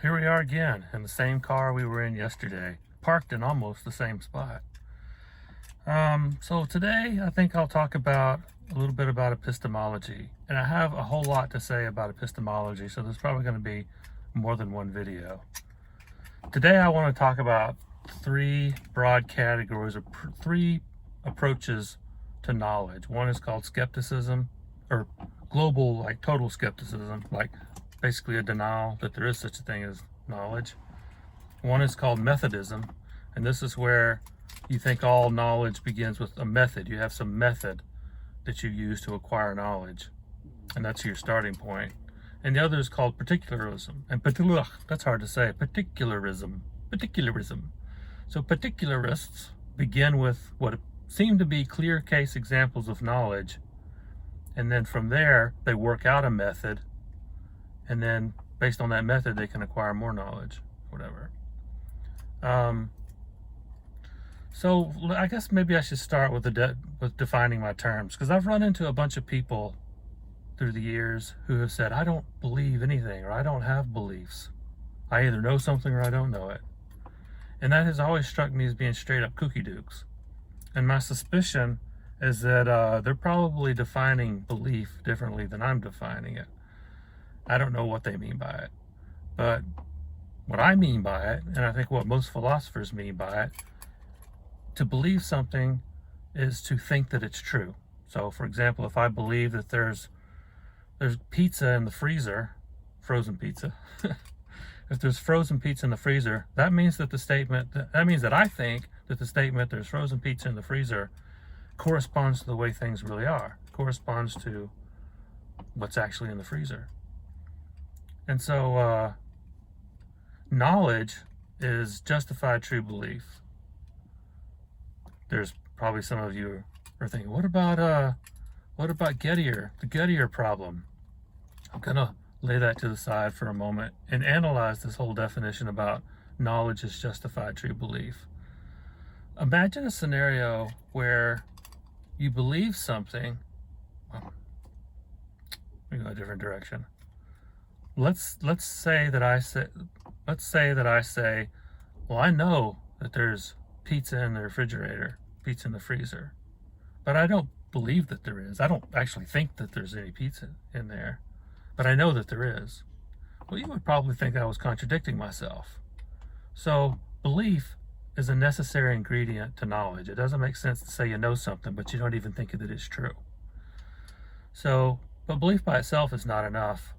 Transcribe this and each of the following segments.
Here we are again in the same car we were in yesterday, parked in almost the same spot. So today I think I'll talk about a little bit about epistemology, and I have a whole lot to say about epistemology, so there's probably going to be more than one video. Today I want to talk about three broad categories, or three approaches to knowledge. One is called skepticism, or global, like total skepticism, like basically a denial that there is such a thing as knowledge. One is called methodism, and this is where you think all knowledge begins with a method. You have some method that you use to acquire knowledge, and that's your starting point. And the other is called particularism, and that's hard to say. Particularism. So particularists begin with what seem to be clear case examples of knowledge, and then from there they work out a method, and then based on that method they can acquire more knowledge, whatever. So I guess maybe I should start with defining my terms, because I've run into a bunch of people through the years who have said, I don't believe anything, or I don't have beliefs. I either know something or I don't know it. And that has always struck me as being straight up kooky dukes. And my suspicion is that they're probably defining belief differently than I'm defining it. I don't know what they mean by it. But what I mean by it, and I think what most philosophers mean by it, to believe something is to think that it's true. So for example, if I believe that there's pizza in the freezer, frozen pizza, if there's frozen pizza in the freezer, that means that I think that the statement there's frozen pizza in the freezer corresponds to the way things really are, corresponds to what's actually in the freezer. And so knowledge is justified true belief. There's probably some of you are thinking, what about Gettier, the Gettier problem? I'm gonna lay that to the side for a moment and analyze this whole definition about knowledge is justified true belief. Imagine a scenario where you believe something. Well, let me go a different direction. Let's say that I say, well, I know that there's pizza in the refrigerator, pizza in the freezer, but I don't believe that there is. I don't actually think that there's any pizza in there, but I know that there is. Well, you would probably think I was contradicting myself. So belief is a necessary ingredient to knowledge. It doesn't make sense to say you know something, but you don't even think that it's true. So, but belief by itself is not enough,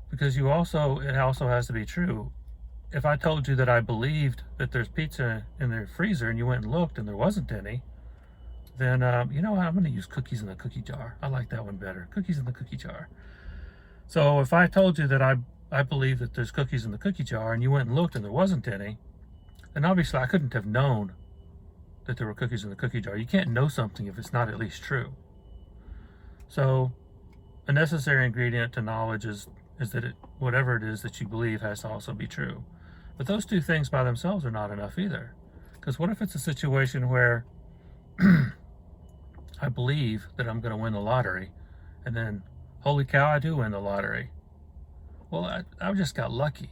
because it also has to be true. If I told you that I believed that there's pizza in the freezer and you went and looked and there wasn't any, then you know what, I'm going to use cookies in the cookie jar. I like that one better. Cookies in the cookie jar. So if I told you that I believe that there's cookies in the cookie jar and you went and looked and there wasn't any, then obviously I couldn't have known that there were cookies in the cookie jar. You can't know something if it's not at least true. So a necessary ingredient to knowledge is that whatever it is that you believe has to also be true. But those two things by themselves are not enough either. Because what if it's a situation where I believe that I'm going to win the lottery, and then, holy cow, I do win the lottery. Well, I just got lucky.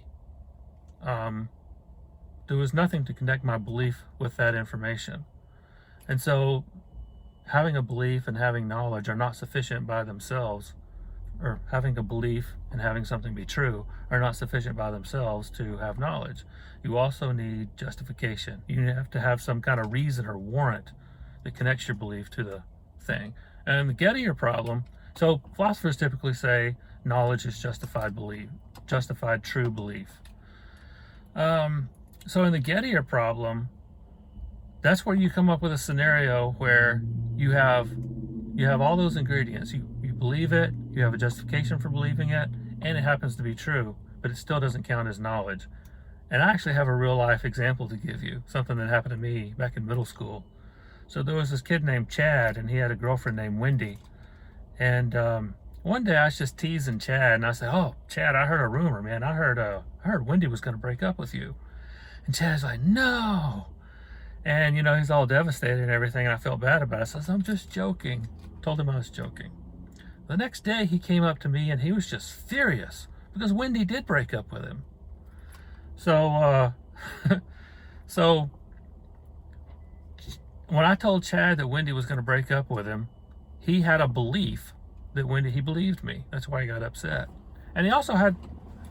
There was nothing to connect my belief with that information. And so having a belief and having knowledge are not sufficient by themselves, or having a belief and having something be true are not sufficient by themselves to have knowledge. You also need justification. You have to have some kind of reason or warrant that connects your belief to the thing. And the Gettier problem, so philosophers typically say knowledge is justified true belief. So in the Gettier problem, that's where you come up with a scenario where you have all those ingredients. You believe it, you have a justification for believing it, and it happens to be true, but it still doesn't count as knowledge. And I actually have a real life example to give you, something that happened to me back in middle school. So there was this kid named Chad, and he had a girlfriend named Wendy. And one day I was just teasing Chad, and I said, oh, Chad, I heard a rumor, man. I heard Wendy was going to break up with you. And Chad's like, no. And, he's all devastated and everything, and I felt bad about it. So I said, I'm just joking. Told him I was joking. The next day he came up to me and he was just furious because Wendy did break up with him. So, so when I told Chad that Wendy was going to break up with him, he had a belief that he believed me. That's why he got upset. And he also had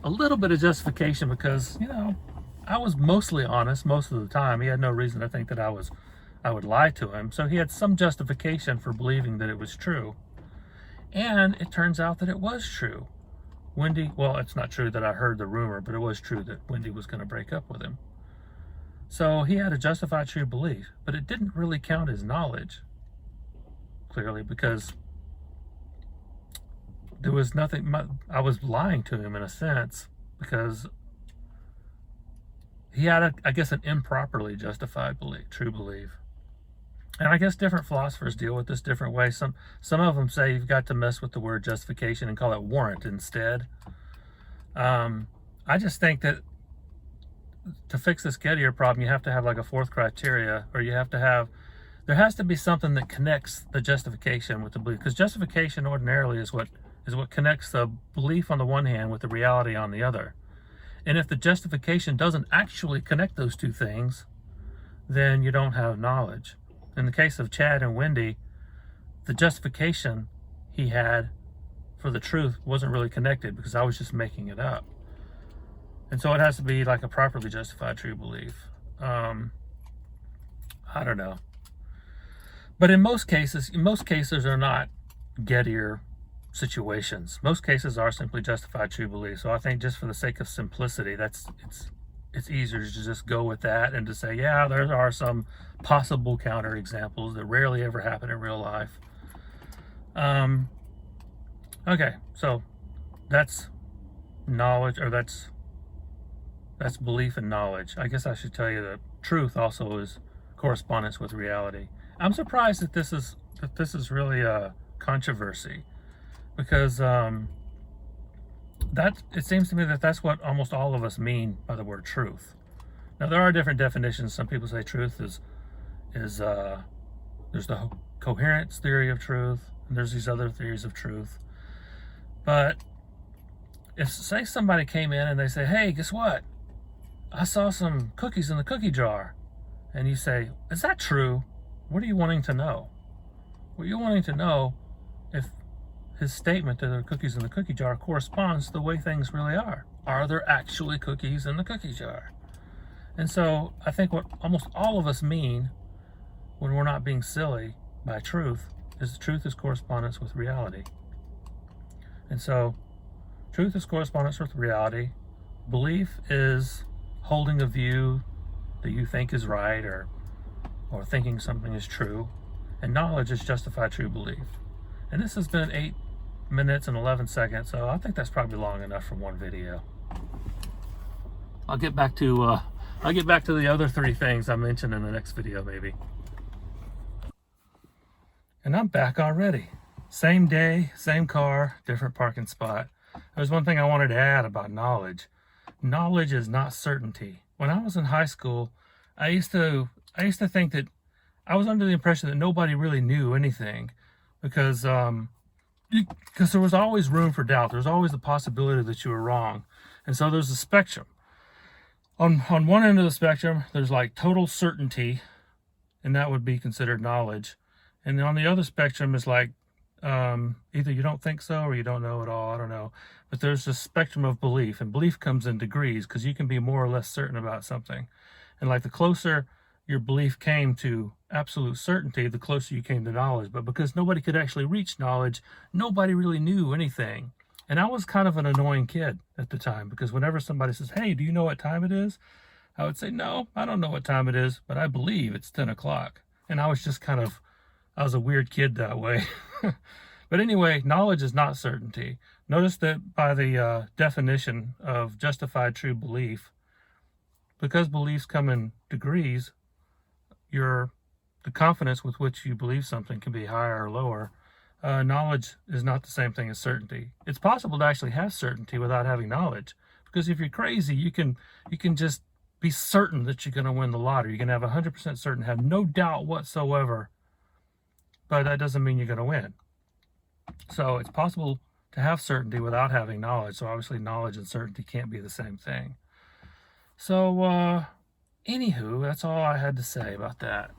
a little bit of justification because, I was mostly honest most of the time. He had no reason to think that I would lie to him. So he had some justification for believing that it was true. And it turns out that it was true. Wendy, well, it's not true that I heard the rumor, but it was true that Wendy was going to break up with him. So he had a justified true belief, but it didn't really count as knowledge, clearly, because there was nothing, I was lying to him in a sense, because he had, I guess, an improperly justified belief, true belief. And I guess different philosophers deal with this different ways. Some of them say you've got to mess with the word justification and call it warrant instead. I just think that to fix this Gettier problem, you have to have like a fourth criteria, or there has to be something that connects the justification with the belief, because justification ordinarily is what connects the belief on the one hand with the reality on the other. And if the justification doesn't actually connect those two things, then you don't have knowledge. In the case of Chad and Wendy, the justification he had for the truth wasn't really connected because I was just making it up. And so it has to be like a properly justified true belief. I don't know. But in most cases are not Gettier situations. Most cases are simply justified true belief. So I think just for the sake of simplicity, it's easier to just go with that and to say, yeah, there are some possible counter examples that rarely ever happen in real life. Okay, so that's knowledge, or that's belief and knowledge. I guess I should tell you that truth also is correspondence with reality. I'm surprised that this is really a controversy, because it seems to me that that's what almost all of us mean by the word truth. Now there are different definitions. Some people say truth is there's the coherence theory of truth, and there's these other theories of truth. But if, say, somebody came in and they say, hey, guess what? I saw some cookies in the cookie jar. And you say, is that true? What are you wanting to know? Well, you're wanting to know if his statement that there are cookies in the cookie jar corresponds to the way things really are. Are there actually cookies in the cookie jar? And so I think what almost all of us mean when we're not being silly by truth is truth is correspondence with reality. And so truth is correspondence with reality. Belief is holding a view that you think is right, or thinking something is true. And knowledge is justified true belief. And this has been 8 minutes and 11 seconds, so I think that's probably long enough for one video. I'll get back to the other 3 things I mentioned in the next video, maybe. And I'm back already. Same day, same car, different parking spot. There's one thing I wanted to add about knowledge. Knowledge is not certainty. When I was in high school, I used to think that I was under the impression that nobody really knew anything, because there was always room for doubt. There was always the possibility that you were wrong. And so there's a spectrum. On one end of the spectrum, there's like total certainty, and that would be considered knowledge. And then on the other spectrum is like either you don't think so or you don't know at all. I don't know. But there's a spectrum of belief, and belief comes in degrees, because you can be more or less certain about something. And like the closer your belief came to absolute certainty, the closer you came to knowledge. But because nobody could actually reach knowledge, nobody really knew anything. And I was kind of an annoying kid at the time, because whenever somebody says, hey, do you know what time it is? I would say, no, I don't know what time it is, but I believe it's 10 o'clock. And I was a weird kid that way. But anyway, knowledge is not certainty. Notice that by the definition of justified true belief, because beliefs come in degrees, the confidence with which you believe something can be higher or lower. Knowledge is not the same thing as certainty. It's possible to actually have certainty without having knowledge, because if you're crazy, you can just be certain that you're going to win the lottery. You can have 100% certain, have no doubt whatsoever, but that doesn't mean you're going to win. So it's possible to have certainty without having knowledge. So obviously knowledge and certainty can't be the same thing. So, anywho, that's all I had to say about that.